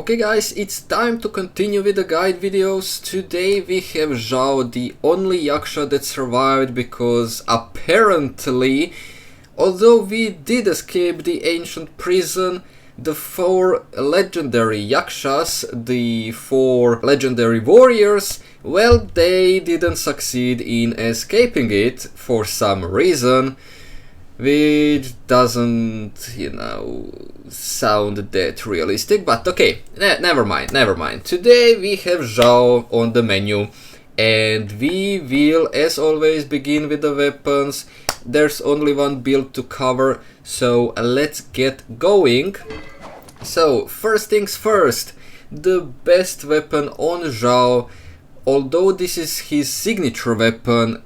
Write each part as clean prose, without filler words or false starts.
Okay guys, it's time to continue with the guide videos. Today we have Xiao, the only yaksha that survived, because apparently, although we did escape the ancient prison, the 4 legendary yakshas, the 4 legendary warriors, well, they didn't succeed in escaping it for some reason, which doesn't, sound that realistic, but okay, never mind. Today we have Xiao on the menu, and we will, as always, begin with the weapons. There's only one build to cover, so let's get going. So, first things first, the best weapon on Xiao, although this is his signature weapon,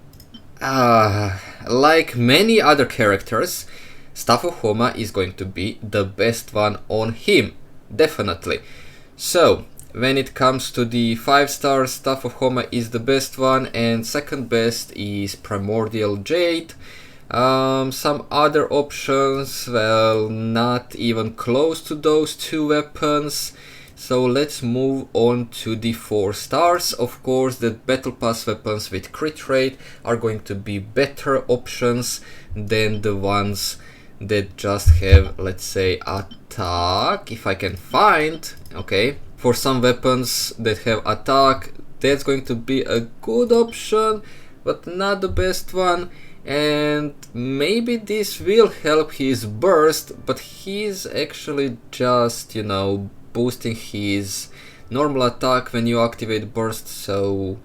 like many other characters, Staff of Homa is going to be the best one on him, definitely. So, when it comes to the 5-star, Staff of Homa is the best one, and second best is Primordial Jade. Some other options, well, not even close to those 2 weapons. So let's move on to the 4 stars. Of course, the Battle Pass weapons with crit rate are going to be better options than the ones that just have, let's say, attack, if I can find. Okay, for some weapons that have attack, that's going to be a good option, but not the best one. And maybe this will help his burst, but he's actually just, boosting his normal attack when you activate burst, so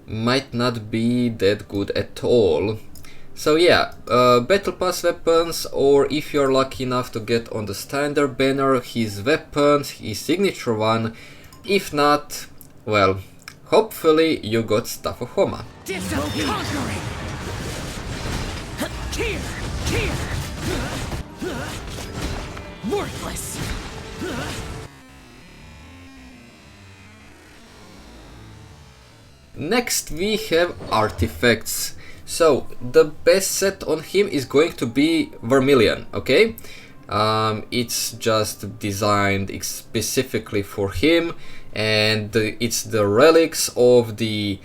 might not be that good at all. So yeah, Battle Pass weapons, or if you're lucky enough to get on the standard banner, his weapon, his signature one. If not, well, hopefully you got Staff of Homa. Worthless. Next we have artifacts. So the best set on him is going to be Vermilion, okay? It's just designed specifically for him, and it's the relics of the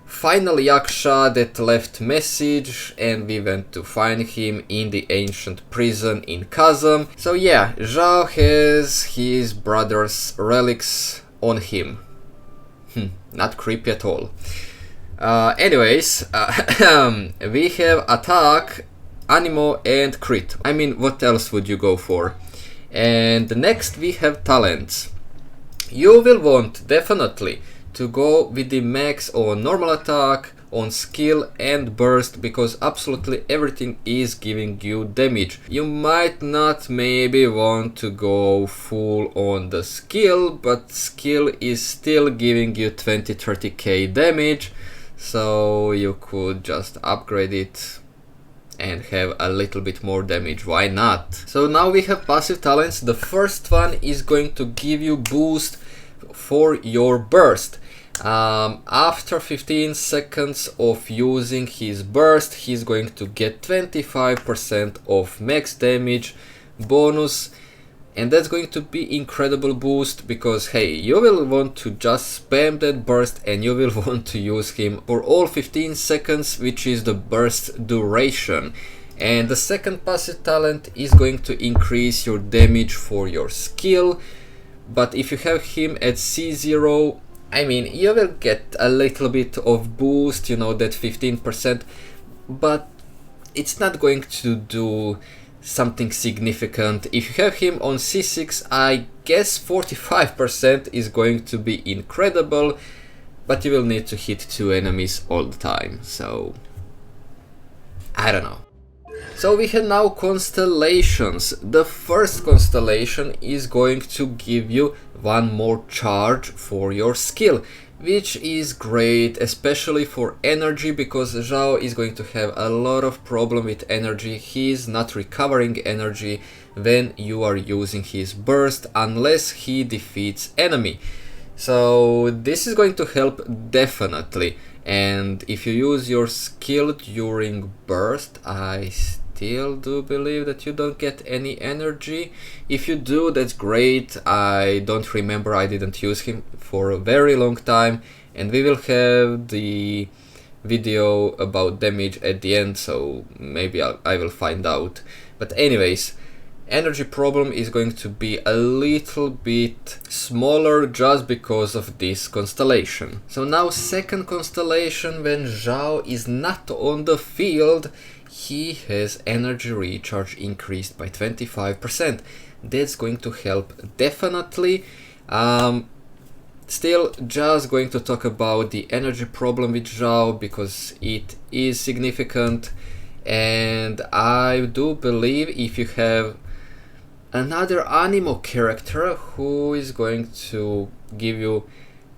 final yaksha that left message, and we went to find him in the ancient prison in Chasm. So yeah, Xiao has his brother's relics on him. Not creepy at all. Anyways, we have attack, animo, and crit. I mean, what else would you go for? And next we have talents. You will want definitely to go with the max on normal attack, on skill and burst, because absolutely everything is giving you damage. You might not maybe want to go full on the skill, but skill is still giving you 20-30k damage, so you could just upgrade it and have a little bit more damage. Why not? So now we have passive talents. The first one is going to give you boost for your burst. After 15 seconds of using his burst, he's going to get 25% of max damage bonus, and that's going to be incredible boost, because hey, you will want to just spam that burst and you will want to use him for all 15 seconds, which is the burst duration. And the second passive talent is going to increase your damage for your skill, but if you have him at C0, I mean, you will get a little bit of boost, that 15%, but it's not going to do something significant. If you have him on C6, I guess 45% is going to be incredible, but you will need to hit 2 enemies all the time, so I don't know. So we have now Constellations. The first constellation is going to give you 1 more charge for your skill, which is great, especially for energy, because Xiao is going to have a lot of problem with energy. He is not recovering energy when you are using his burst, unless he defeats enemy. So this is going to help definitely. And if you use your skill during burst, I still do believe that you don't get any energy. If you do, that's great. I don't remember, I didn't use him for a very long time, and we will have the video about damage at the end, so maybe I will find out. But anyways, energy problem is going to be a little bit smaller just because of this constellation. So now second constellation, when Xiao is not on the field, he has energy recharge increased by 25%. That's going to help definitely. Still just going to talk about the energy problem with Xiao because it is significant, and I do believe if you have another Animo character who is going to give you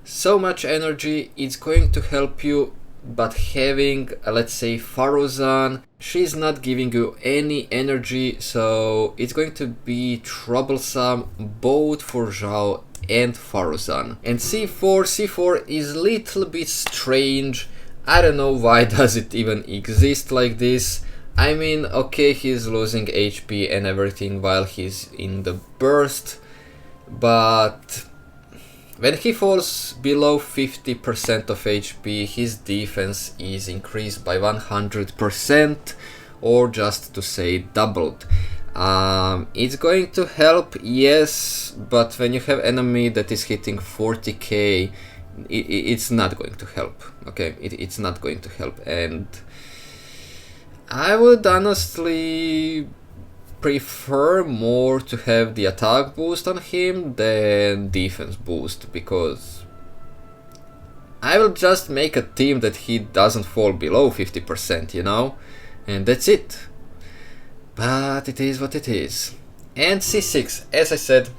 so much energy, it's going to help you. But having, let's say, Faruzan, she's not giving you any energy, so it's going to be troublesome both for Xiao and Faruzan. And C4 is a little bit strange. I don't know why does it even exist like this. I mean, okay, he's losing HP and everything while he's in the burst, but when he falls below 50% of HP, his defense is increased by 100%, or just to say doubled. It's going to help, yes, but when you have enemy that is hitting 40k, it's not going to help, okay? It's not going to help, and I would honestly prefer more to have the attack boost on him than defense boost, because I will just make a team that he doesn't fall below 50%, you know, and that's it. But it is what it is. And C6, as I said,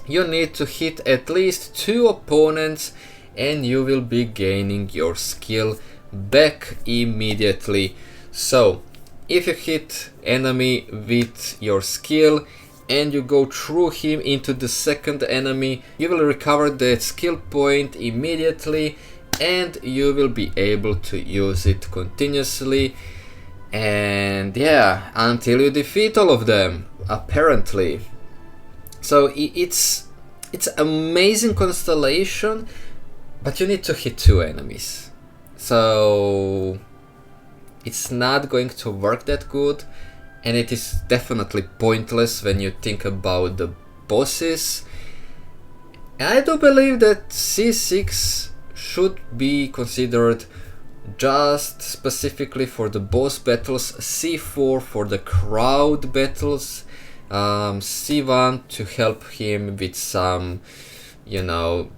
you need to hit at least 2 opponents and you will be gaining your skill back immediately. So if you hit enemy with your skill and you go through him into the second enemy, you will recover that skill point immediately and you will be able to use it continuously, and yeah, until you defeat all of them, apparently. So it's amazing constellation, but you need to hit 2 enemies, so it's not going to work that good, and it is definitely pointless when you think about the bosses. And I do believe that C6 should be considered just specifically for the boss battles, C4 for the crowd battles, C1 to help him with some, you know,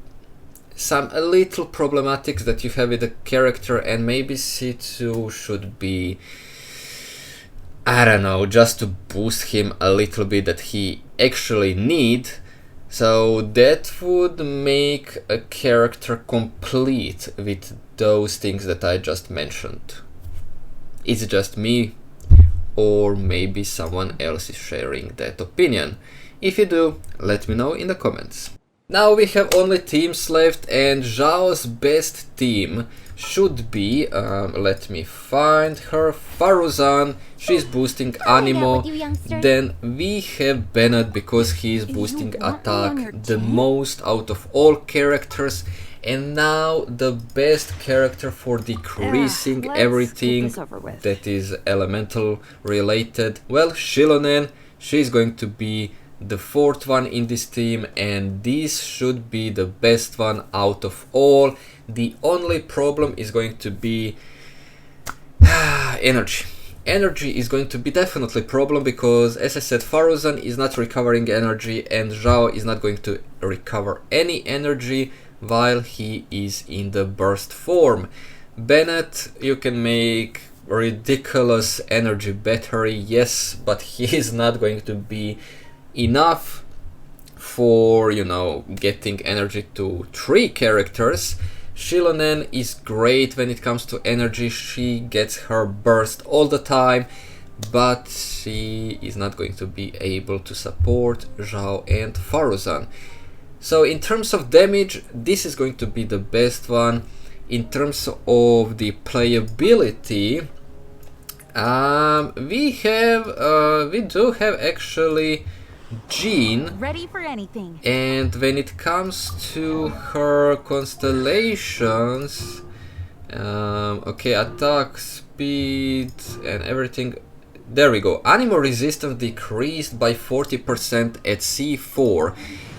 some a little problematics that you have with the character, and maybe C2 should be, I don't know, just to boost him a little bit that he actually need. So that would make a character complete with those things that I just mentioned. It's just me, or maybe someone else is sharing that opinion. If you do, let me know in the comments. Now we have only teams left, and Xiao's best team should be, let me find her, Faruzan. She's boosting Animo. Then we have Bennett because he is boosting attack the most out of all characters. And now the best character for decreasing everything that is elemental related, well, Xilonen. She's going to be the 4th one in this team, and this should be the best one out of all. The only problem is going to be energy. Energy is going to be definitely a problem because, as I said, Faruzan is not recovering energy and Xiao is not going to recover any energy while he is in the burst form. Bennett, you can make ridiculous energy battery, yes, but he is not going to be enough for, you know, getting energy to 3 characters. Xilonen is great when it comes to energy. She gets her burst all the time, but she is not going to be able to support Xiao and Faruzan. So in terms of damage, this is going to be the best one. In terms of the playability, We do have actually Jean, Ready for anything. and when it comes to her constellations, okay, attack speed and everything. There we go. Animal resistance decreased by 40% at C4.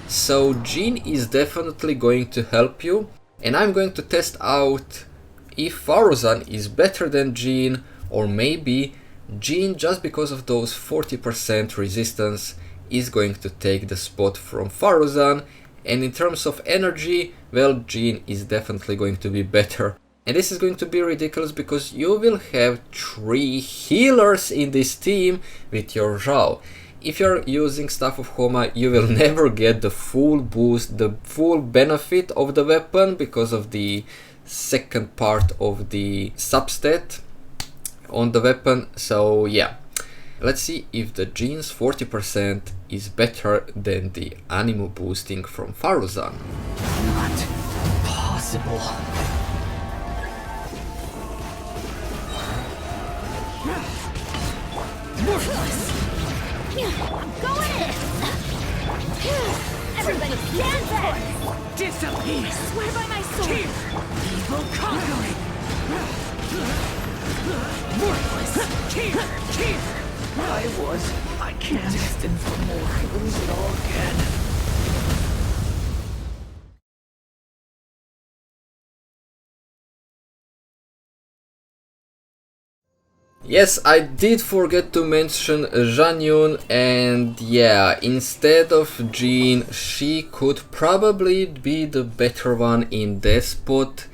So Jean is definitely going to help you, and I'm going to test out if Faruzan is better than Jean, or maybe Jean, just because of those 40% resistance, is going to take the spot from Faruzan. And in terms of energy, well, Jean is definitely going to be better. And this is going to be ridiculous because you will have 3 healers in this team with your Xiao. If you're using Staff of Homa, you will never get the full boost, the full benefit of the weapon because of the second part of the substat on the weapon. So yeah, let's see if the Jean's 40% is better than the animal boosting from Faruzan. Not possible. Worthless. I'm going in. Everybody stand back. Disappear. Swear by my sword. Evil conquering. Worthless. I can't. Destined for more. Lose it all again. Yes, I did forget to mention Janyun, and yeah, instead of Jean, she could probably be the better one in that spot.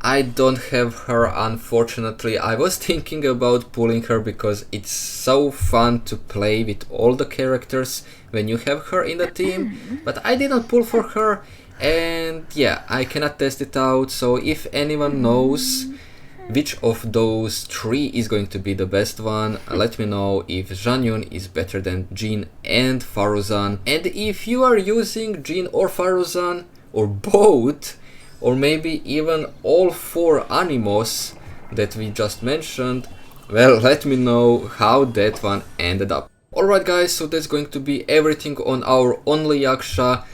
I don't have her, unfortunately. I was thinking about pulling her because it's so fun to play with all the characters when you have her in the team, but I didn't pull for her, and yeah, I cannot test it out. So if anyone knows which of those 3 is going to be the best one, let me know if Janyun is better than Jean and Faruzan. And if you are using Jean or Faruzan, or both, or maybe even all 4 animos that we just mentioned, well, let me know how that one ended up. Alright guys, so that's going to be everything on our only yaksha.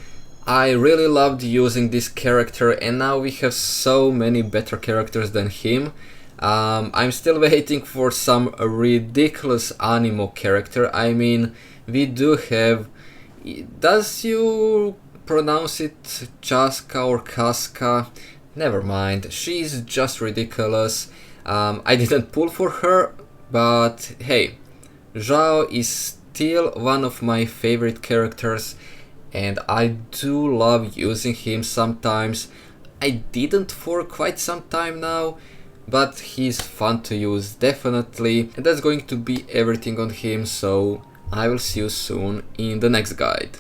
I really loved using this character, and now we have so many better characters than him. I'm still waiting for some ridiculous animo character. I mean, we do have... Does you pronounce it Chaska or Kaska? Never mind, she's just ridiculous. I didn't pull for her, but hey, Xiao is still one of my favorite characters, and I do love using him sometimes. I didn't for quite some time now, but he's fun to use, definitely. And that's going to be everything on him, so I will see you soon in the next guide.